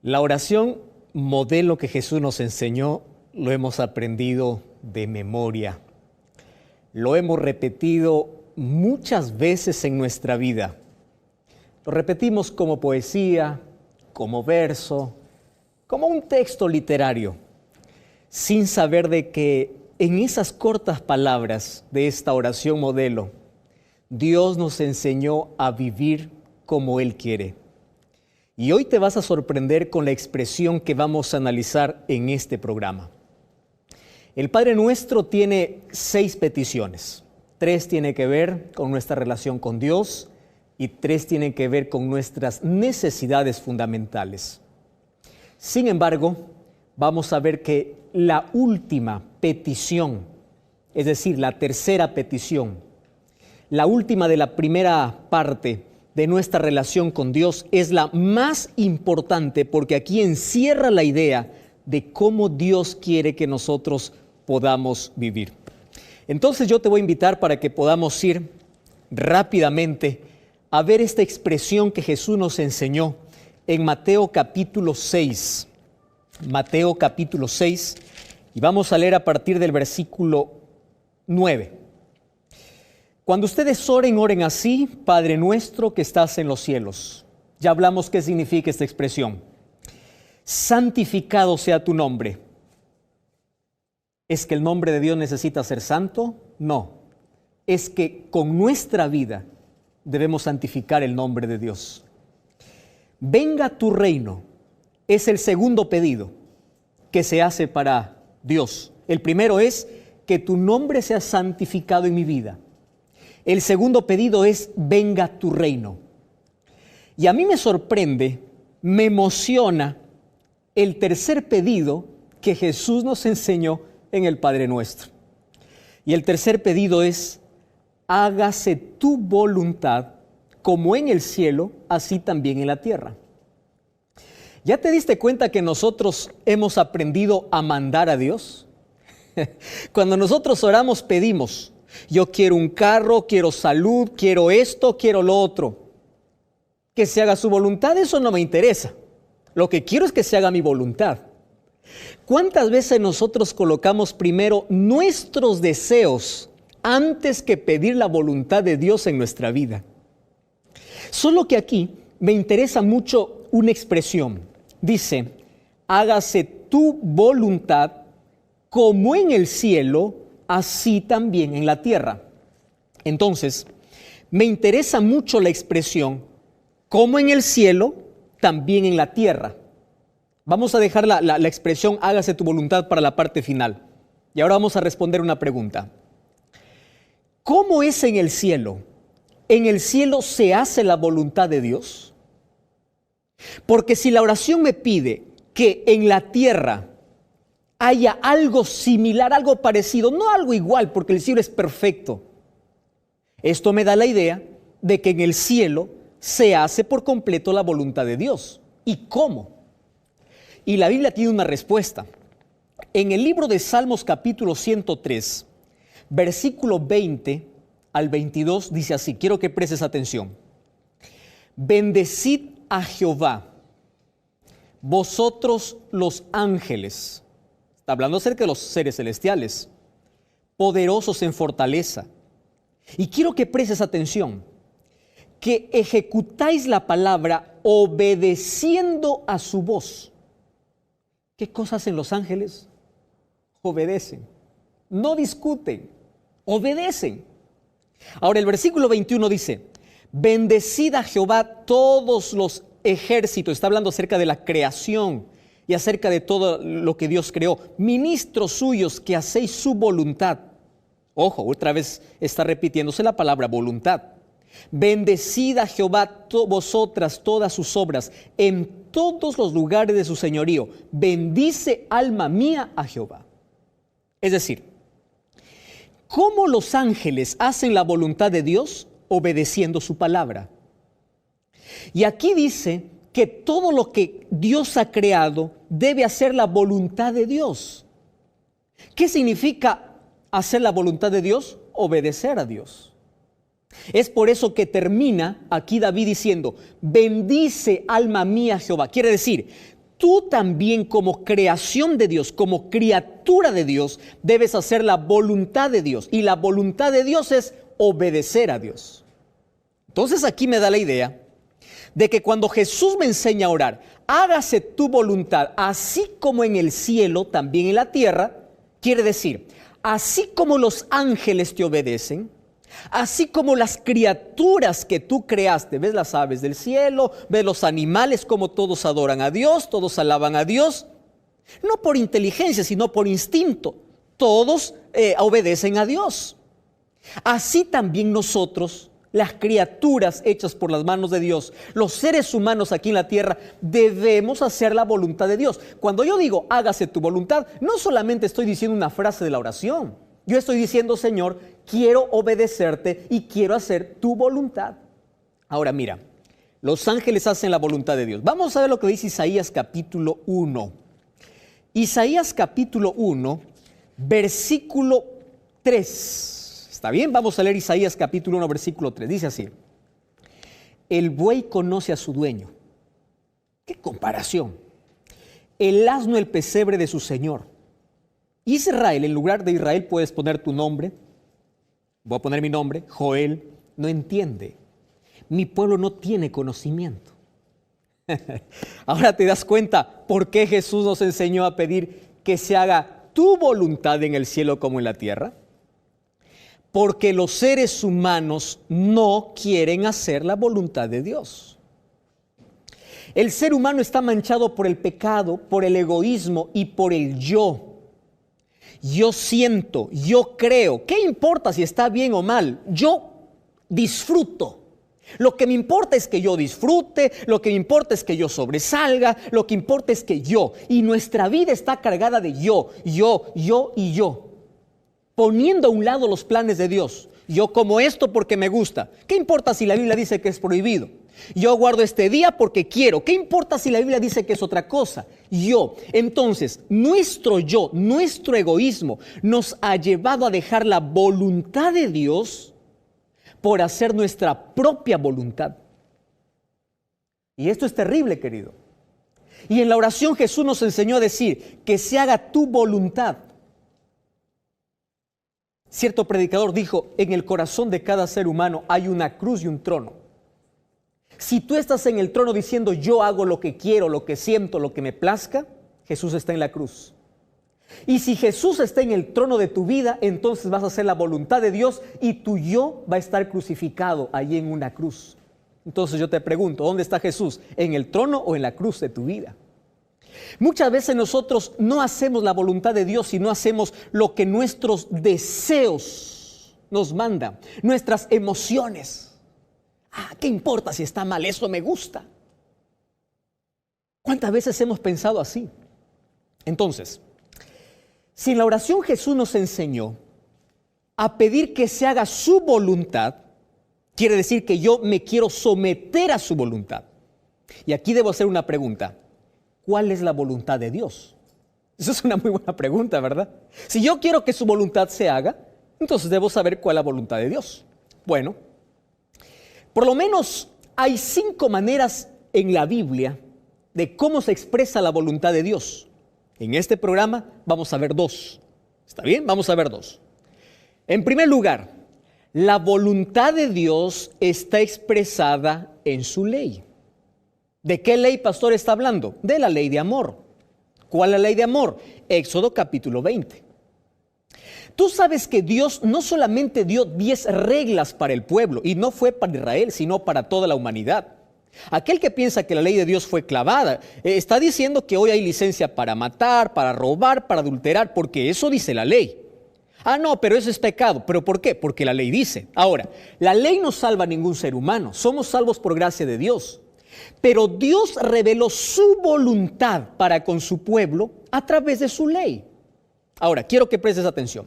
La oración modelo que Jesús nos enseñó lo hemos aprendido de memoria. Lo hemos repetido muchas veces en nuestra vida. Lo repetimos como poesía, como verso, como un texto literario, sin saber de que en esas cortas palabras de esta oración modelo, Dios nos enseñó a vivir como Él quiere. Y hoy te vas a sorprender con la expresión que vamos a analizar en este programa. El Padre Nuestro tiene 6 peticiones. 3 tienen que ver con nuestra relación con Dios y 3 tienen que ver con nuestras necesidades fundamentales. Sin embargo, vamos a ver que la última petición, es decir, la tercera petición, la última de la primera parte de nuestra relación con Dios es la más importante porque aquí encierra la idea de cómo Dios quiere que nosotros podamos vivir. Entonces yo te voy a invitar para que podamos ir rápidamente a ver esta expresión que Jesús nos enseñó en Mateo capítulo 6. Mateo capítulo 6 y vamos a leer a partir del versículo 9. Cuando ustedes oren así: Padre nuestro que estás en los cielos. Ya hablamos qué significa esta expresión. Santificado sea tu nombre. ¿Es que el nombre de Dios necesita ser santo? No. Es que con nuestra vida debemos santificar el nombre de Dios. Venga tu reino. Es el segundo pedido que se hace para Dios. El primero es que tu nombre sea santificado en mi vida. El segundo pedido es: venga tu reino. Y a mí me sorprende, me emociona el tercer pedido que Jesús nos enseñó en el Padre Nuestro. Y el tercer pedido es: hágase tu voluntad como en el cielo, así también en la tierra. ¿Ya te diste cuenta que nosotros hemos aprendido a mandar a Dios? Cuando nosotros oramos pedimos: yo quiero un carro, quiero salud, quiero esto, quiero lo otro. Que se haga su voluntad, eso no me interesa. Lo que quiero es que se haga mi voluntad. ¿Cuántas veces nosotros colocamos primero nuestros deseos antes que pedir la voluntad de Dios en nuestra vida? Solo que aquí me interesa mucho una expresión. Dice: hágase tu voluntad como en el cielo, así también en la tierra. Entonces, me interesa mucho la expresión como en el cielo, también en la tierra. Vamos a dejar la expresión hágase tu voluntad para la parte final. Y ahora vamos a responder una pregunta. ¿Cómo es en el cielo? ¿En el cielo se hace la voluntad de Dios? Porque si la oración me pide que en la tierra haya algo similar, algo parecido, no algo igual, porque el cielo es perfecto, esto me da la idea de que en el cielo se hace por completo la voluntad de Dios. ¿Y cómo? Y la Biblia tiene una respuesta. En el libro de Salmos capítulo 103, versículo 20 al 22 dice así, quiero que prestes atención. Bendecid a Jehová, vosotros los ángeles. Está hablando acerca de los seres celestiales, poderosos en fortaleza. Y quiero que prestes atención, que ejecutáis la palabra obedeciendo a su voz. ¿Qué cosas hacen los ángeles? Obedecen, no discuten, obedecen. Ahora el versículo 21 dice, bendecid a Jehová todos los ejércitos. Está hablando acerca de la creación y acerca de todo lo que Dios creó. Ministros suyos que hacéis su voluntad. Ojo, otra vez está repitiéndose la palabra voluntad. Bendecid a Jehová vosotras todas sus obras en todos los lugares de su señorío. Bendice alma mía a Jehová. Es decir, ¿cómo los ángeles hacen la voluntad de Dios? Obedeciendo su palabra. Y aquí dice que todo lo que Dios ha creado debe hacer la voluntad de Dios. ¿Qué significa hacer la voluntad de Dios? Obedecer a Dios. Es por eso que termina aquí David diciendo, bendice alma mía Jehová. Quiere decir, tú también como creación de Dios, como criatura de Dios, debes hacer la voluntad de Dios. Y la voluntad de Dios es obedecer a Dios. Entonces aquí me da la idea de que cuando Jesús me enseña a orar, hágase tu voluntad, así como en el cielo, también en la tierra, quiere decir, así como los ángeles te obedecen, así como las criaturas que tú creaste, ves las aves del cielo, ves los animales como todos adoran a Dios, todos alaban a Dios, no por inteligencia, sino por instinto, todos obedecen a Dios. Así también nosotros, las criaturas hechas por las manos de Dios, los seres humanos aquí en la tierra, debemos hacer la voluntad de Dios. Cuando yo digo, hágase tu voluntad, no solamente estoy diciendo una frase de la oración. Yo estoy diciendo, Señor, quiero obedecerte y quiero hacer tu voluntad. Ahora mira, los ángeles hacen la voluntad de Dios. Vamos a ver lo que dice Isaías capítulo 1. Isaías capítulo 1, versículo 3. ¿Está bien? Vamos a leer Isaías capítulo 1, versículo 3. Dice así: el buey conoce a su dueño. ¡Qué comparación! El asno el pesebre de su señor. Israel, en lugar de Israel puedes poner tu nombre. Voy a poner mi nombre, Joel. No entiende. Mi pueblo no tiene conocimiento. Ahora te das cuenta por qué Jesús nos enseñó a pedir que se haga tu voluntad en el cielo como en la tierra. Porque los seres humanos no quieren hacer la voluntad de Dios. El ser humano está manchado por el pecado, por el egoísmo y por el yo. Yo siento, yo creo. ¿Qué importa si está bien o mal? Yo disfruto. Lo que me importa es que yo disfrute, lo que me importa es que yo sobresalga, lo que importa es que yo. Y nuestra vida está cargada de yo y yo. Poniendo a un lado los planes de Dios. Yo como esto porque me gusta. ¿Qué importa si la Biblia dice que es prohibido? Yo guardo este día porque quiero. ¿Qué importa si la Biblia dice que es otra cosa? Yo. Entonces, nuestro yo, nuestro egoísmo nos ha llevado a dejar la voluntad de Dios por hacer nuestra propia voluntad. Y esto es terrible, querido. Y en la oración Jesús nos enseñó a decir que se haga tu voluntad. Cierto predicador dijo, en el corazón de cada ser humano hay una cruz y un trono. Si tú estás en el trono diciendo yo hago lo que quiero, lo que siento, lo que me plazca, Jesús está en la cruz. Y si Jesús está en el trono de tu vida, entonces vas a hacer la voluntad de Dios y tu yo va a estar crucificado allí en una cruz. Entonces yo te pregunto, ¿dónde está Jesús? ¿En el trono o en la cruz de tu vida? Muchas veces nosotros no hacemos la voluntad de Dios, sino hacemos lo que nuestros deseos nos mandan, nuestras emociones. ¿Qué importa si está mal? Eso me gusta. ¿Cuántas veces hemos pensado así? Entonces, si en la oración Jesús nos enseñó a pedir que se haga su voluntad, quiere decir que yo me quiero someter a su voluntad. Y aquí debo hacer una pregunta. ¿Cuál es la voluntad de Dios? Esa es una muy buena pregunta, ¿verdad? Si yo quiero que su voluntad se haga, entonces debo saber cuál es la voluntad de Dios. Bueno, por lo menos hay 5 maneras en la Biblia de cómo se expresa la voluntad de Dios. En este programa vamos a ver 2. ¿Está bien? Vamos a ver 2. En primer lugar, la voluntad de Dios está expresada en su ley. ¿De qué ley, pastor, está hablando? De la ley de amor. ¿Cuál es la ley de amor? Éxodo capítulo 20. Tú sabes que Dios no solamente dio 10 reglas para el pueblo, y no fue para Israel, sino para toda la humanidad. Aquel que piensa que la ley de Dios fue clavada, está diciendo que hoy hay licencia para matar, para robar, para adulterar, porque eso dice la ley. No, pero eso es pecado. ¿Pero por qué? Porque la ley dice. Ahora, la ley no salva a ningún ser humano, somos salvos por gracia de Dios. Pero Dios reveló su voluntad para con su pueblo a través de su ley. Ahora, quiero que prestes atención.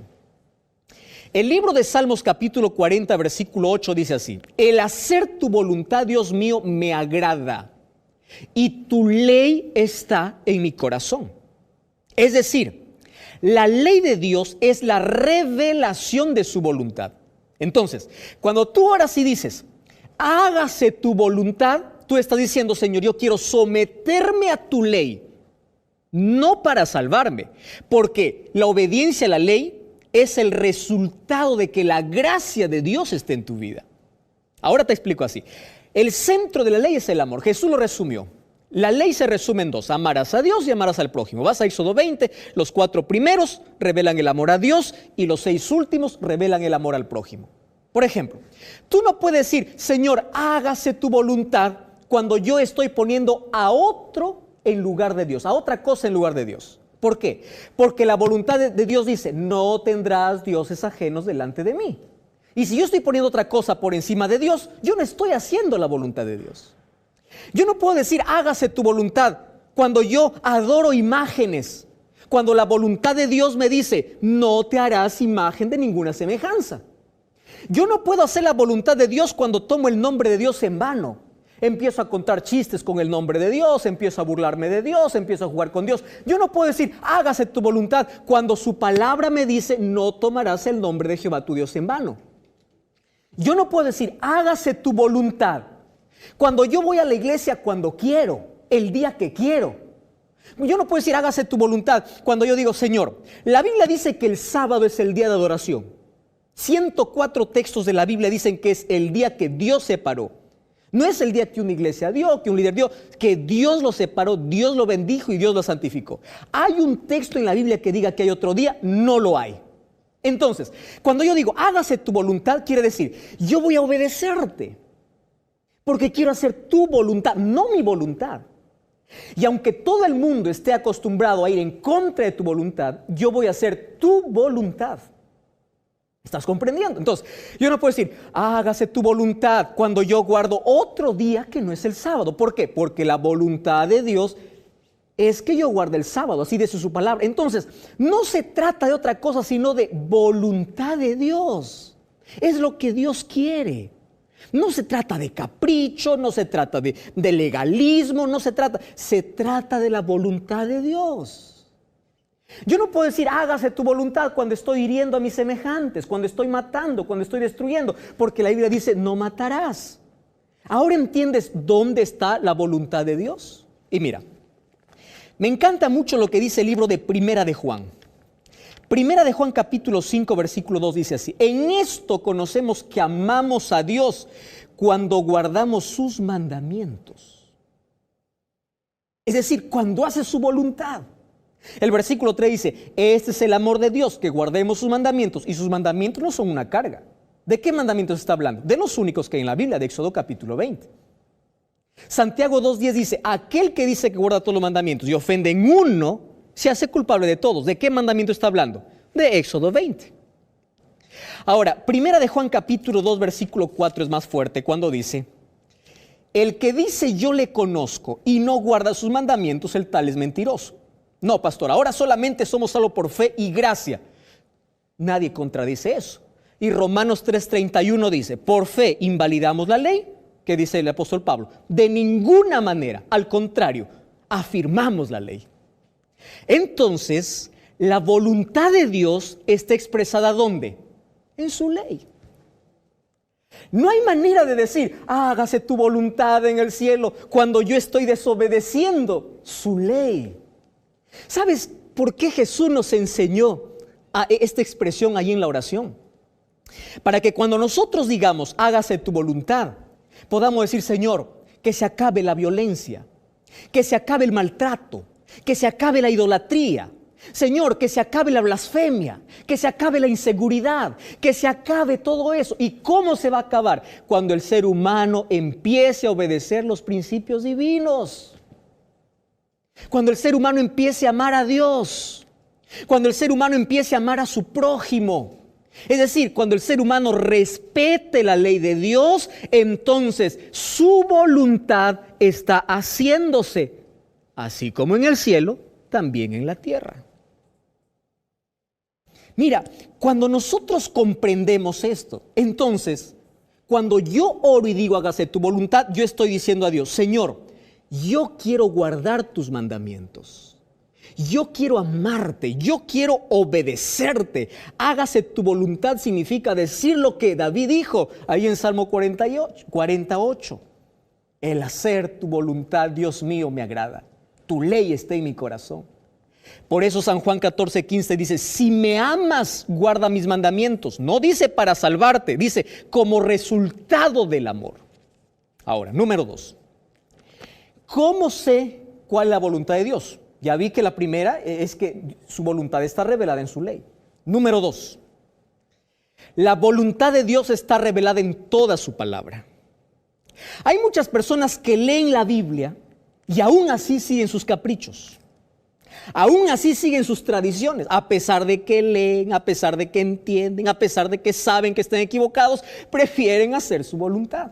El libro de Salmos capítulo 40, versículo 8 dice así: el hacer tu voluntad, Dios mío, me agrada, y tu ley está en mi corazón. Es decir, la ley de Dios es la revelación de su voluntad. Entonces, cuando tú oras y dices, hágase tu voluntad, tú estás diciendo, Señor, yo quiero someterme a tu ley no para salvarme, porque la obediencia a la ley es el resultado de que la gracia de Dios esté en tu vida. Ahora te explico así. El centro de la ley es el amor. Jesús lo resumió. La ley se resume en dos: amarás a Dios y amarás al prójimo. Vas a Éxodo 20, los 4 primeros revelan el amor a Dios y los 6 últimos revelan el amor al prójimo. Por ejemplo, tú no puedes decir, Señor, hágase tu voluntad, cuando yo estoy poniendo a otro en lugar de Dios, a otra cosa en lugar de Dios. ¿Por qué? Porque la voluntad de Dios dice, no tendrás dioses ajenos delante de mí. Y si yo estoy poniendo otra cosa por encima de Dios, yo no estoy haciendo la voluntad de Dios. Yo no puedo decir, hágase tu voluntad, cuando yo adoro imágenes, cuando la voluntad de Dios me dice, no te harás imagen de ninguna semejanza. Yo no puedo hacer la voluntad de Dios cuando tomo el nombre de Dios en vano. Empiezo a contar chistes con el nombre de Dios, empiezo a burlarme de Dios, empiezo a jugar con Dios. Yo no puedo decir, hágase tu voluntad, cuando su palabra me dice, no tomarás el nombre de Jehová tu Dios en vano. Yo no puedo decir, hágase tu voluntad, cuando yo voy a la iglesia cuando quiero, el día que quiero. Yo no puedo decir, hágase tu voluntad, cuando yo digo, Señor, la Biblia dice que el sábado es el día de adoración. 104 textos de la Biblia dicen que es el día que Dios separó. No es el día que una iglesia dio, que un líder dio, que Dios lo separó, Dios lo bendijo y Dios lo santificó. ¿Hay un texto en la Biblia que diga que hay otro día? No lo hay. Entonces, cuando yo digo, hágase tu voluntad, quiere decir, yo voy a obedecerte, porque quiero hacer tu voluntad, no mi voluntad. Y aunque todo el mundo esté acostumbrado a ir en contra de tu voluntad, yo voy a hacer tu voluntad. ¿Estás comprendiendo? Entonces, yo no puedo decir, hágase tu voluntad cuando yo guardo otro día que no es el sábado. ¿Por qué? Porque la voluntad de Dios es que yo guarde el sábado, así dice su palabra. Entonces, no se trata de otra cosa sino de voluntad de Dios. Es lo que Dios quiere. No se trata de capricho, no se trata de legalismo, se trata de la voluntad de Dios. Yo no puedo decir, hágase tu voluntad cuando estoy hiriendo a mis semejantes, cuando estoy matando, cuando estoy destruyendo, porque la Biblia dice, no matarás. ¿Ahora entiendes dónde está la voluntad de Dios? Y mira, me encanta mucho lo que dice el libro de Primera de Juan. Primera de Juan capítulo 5 versículo 2 dice así, en esto conocemos que amamos a Dios cuando guardamos sus mandamientos. Es decir, cuando hace su voluntad. El versículo 3 dice, este es el amor de Dios, que guardemos sus mandamientos, y sus mandamientos no son una carga. ¿De qué mandamientos está hablando? De los únicos que hay en la Biblia, de Éxodo capítulo 20. Santiago 2:10 dice, aquel que dice que guarda todos los mandamientos y ofende en uno, se hace culpable de todos. ¿De qué mandamiento está hablando? De Éxodo 20. Ahora, Primera de Juan capítulo 2 versículo 4 es más fuerte cuando dice, el que dice yo le conozco y no guarda sus mandamientos, el tal es mentiroso. No, pastor, ahora solamente somos salvos por fe y gracia. Nadie contradice eso. Y Romanos 3:31 dice, por fe invalidamos la ley, que dice el apóstol Pablo. De ninguna manera, al contrario, afirmamos la ley. Entonces, la voluntad de Dios está expresada ¿dónde? En su ley. No hay manera de decir, hágase tu voluntad en el cielo, cuando yo estoy desobedeciendo su ley. ¿Sabes por qué Jesús nos enseñó a esta expresión ahí en la oración? Para que cuando nosotros digamos, hágase tu voluntad, podamos decir, Señor, que se acabe la violencia, que se acabe el maltrato, que se acabe la idolatría. Señor, que se acabe la blasfemia, que se acabe la inseguridad, que se acabe todo eso. ¿Y cómo se va a acabar? Cuando el ser humano empiece a obedecer los principios divinos. Cuando el ser humano empiece a amar a Dios, cuando el ser humano empiece a amar a su prójimo, es decir, cuando el ser humano respete la ley de Dios, entonces su voluntad está haciéndose, así como en el cielo, también en la tierra. Mira, cuando nosotros comprendemos esto, entonces, cuando yo oro y digo hágase tu voluntad, yo estoy diciendo a Dios, Señor, yo quiero guardar tus mandamientos. Yo quiero amarte, yo quiero obedecerte. Hágase tu voluntad significa decir lo que David dijo ahí en Salmo 48. El hacer tu voluntad, Dios mío, me agrada. Tu ley está en mi corazón. Por eso San Juan 14:15 dice, si me amas, guarda mis mandamientos. No dice para salvarte, dice como resultado del amor. Ahora, número 2. ¿Cómo sé cuál es la voluntad de Dios? Ya vi que la primera es que su voluntad está revelada en su ley. Número 2. La voluntad de Dios está revelada en toda su palabra. Hay muchas personas que leen la Biblia y aún así siguen sus caprichos. Aún así siguen sus tradiciones, a pesar de que leen, a pesar de que entienden, a pesar de que saben que están equivocados, prefieren hacer su voluntad.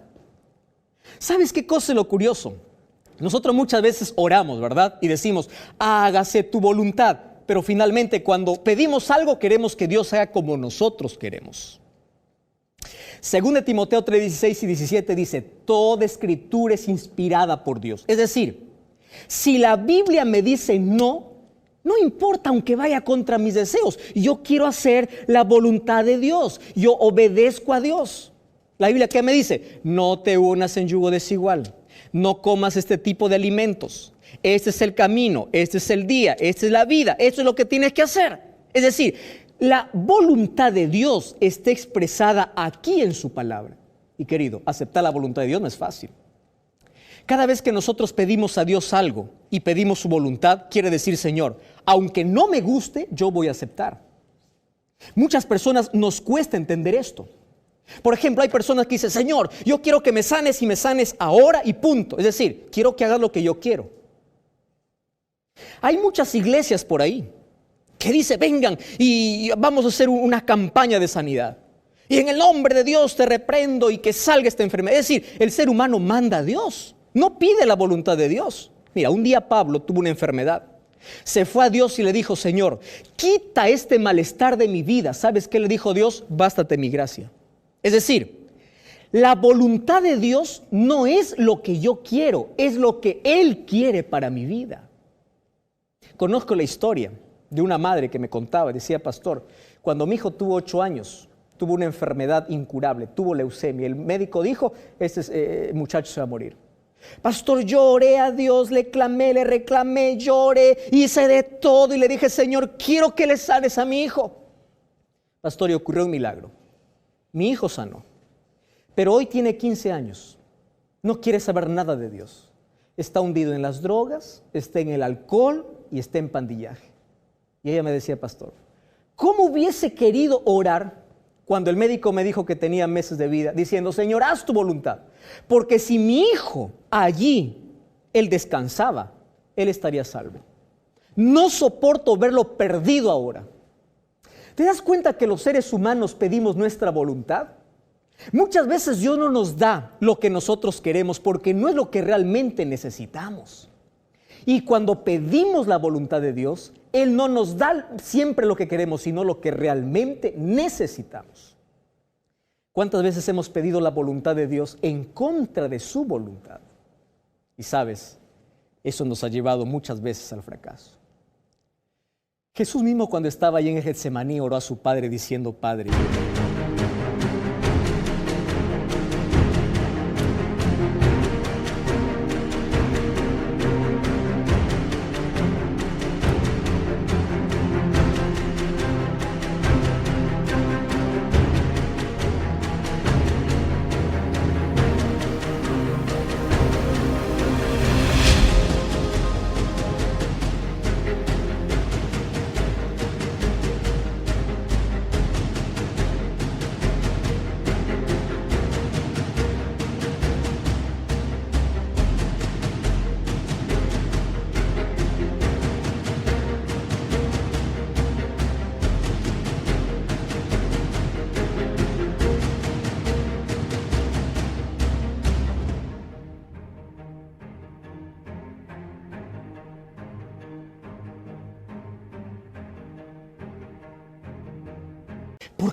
¿Sabes qué cosa es lo curioso? Nosotros muchas veces oramos, ¿verdad? Y decimos, hágase tu voluntad. Pero finalmente cuando pedimos algo queremos que Dios haga como nosotros queremos. Según de Timoteo 3:16 y 17 dice, toda escritura es inspirada por Dios. Es decir, si la Biblia me dice no importa aunque vaya contra mis deseos. Yo quiero hacer la voluntad de Dios. Yo obedezco a Dios. La Biblia, ¿qué me dice? No te unas en yugo desigual. No comas este tipo de alimentos. Este es el camino, este es el día, esta es la vida. Esto es lo que tienes que hacer. Es decir, la voluntad de Dios está expresada aquí en su palabra. Y querido, aceptar la voluntad de Dios no es fácil. Cada vez que nosotros pedimos a Dios algo y pedimos su voluntad, quiere decir, Señor, aunque no me guste, yo voy a aceptar. Muchas personas nos cuesta entender esto. Por ejemplo, hay personas que dicen, Señor, yo quiero que me sanes y me sanes ahora y punto. Es decir, quiero que hagas lo que yo quiero. Hay muchas iglesias por ahí que dicen, vengan y vamos a hacer una campaña de sanidad. Y en el nombre de Dios te reprendo y que salga esta enfermedad. Es decir, el ser humano manda a Dios. No pide la voluntad de Dios. Mira, un día Pablo tuvo una enfermedad. Se fue a Dios y le dijo, Señor, quita este malestar de mi vida. ¿Sabes qué le dijo Dios? Bástate mi gracia. Es decir, la voluntad de Dios no es lo que yo quiero, es lo que Él quiere para mi vida. Conozco la historia de una madre que me contaba, decía, pastor, cuando mi hijo tuvo 8 años, tuvo una enfermedad incurable, tuvo leucemia. El médico dijo, este muchacho se va a morir. Pastor, lloré a Dios, le clamé, le reclamé, lloré, hice de todo y le dije, Señor, quiero que le sanes a mi hijo. Pastor, y ocurrió un milagro. Mi hijo sanó, pero hoy tiene 15 años, no quiere saber nada de Dios. Está hundido en las drogas, está en el alcohol y está en pandillaje. Y ella me decía, pastor, ¿cómo hubiese querido orar cuando el médico me dijo que tenía meses de vida, diciendo, Señor, haz tu voluntad? Porque si mi hijo allí, él descansaba, él estaría salvo. No soporto verlo perdido ahora. ¿Te das cuenta que los seres humanos pedimos nuestra voluntad? Muchas veces Dios no nos da lo que nosotros queremos porque no es lo que realmente necesitamos. Y cuando pedimos la voluntad de Dios, Él no nos da siempre lo que queremos, sino lo que realmente necesitamos. ¿Cuántas veces hemos pedido la voluntad de Dios en contra de su voluntad? Y sabes, eso nos ha llevado muchas veces al fracaso. Jesús mismo, cuando estaba allí en el Getsemaní, oró a su Padre diciendo, Padre,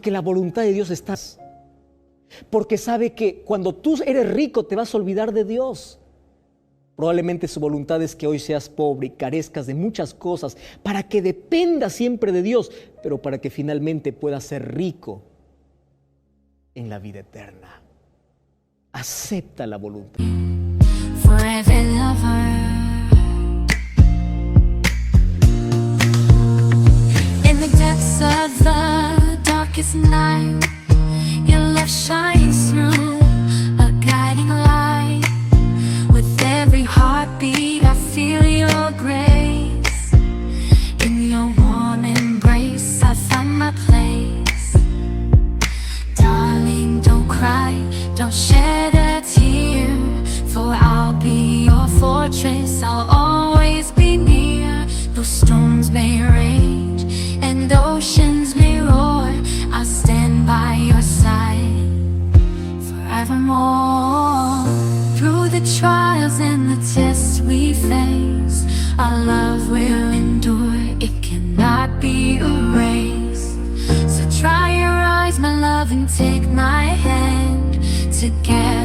porque la voluntad de Dios está. Porque sabe que cuando tú eres rico te vas a olvidar de Dios. Probablemente su voluntad es que hoy seas pobre y carezcas de muchas cosas para que dependas siempre de Dios, pero para que finalmente puedas ser rico en la vida eterna. Acepta la voluntad. Forever lover. darkest night, your love shines through, a guiding light. With every heartbeat I feel your grace. In your warm embrace I find my place. Darling, don't cry, don't shed a tear, for I'll be your fortress, I'll always be near. Though storms may rage and oceans may roar, I'll stand by your side forevermore. Through the trials and the tests we face, our love will endure, it cannot be erased. So dry your eyes, my love, and take my hand. Together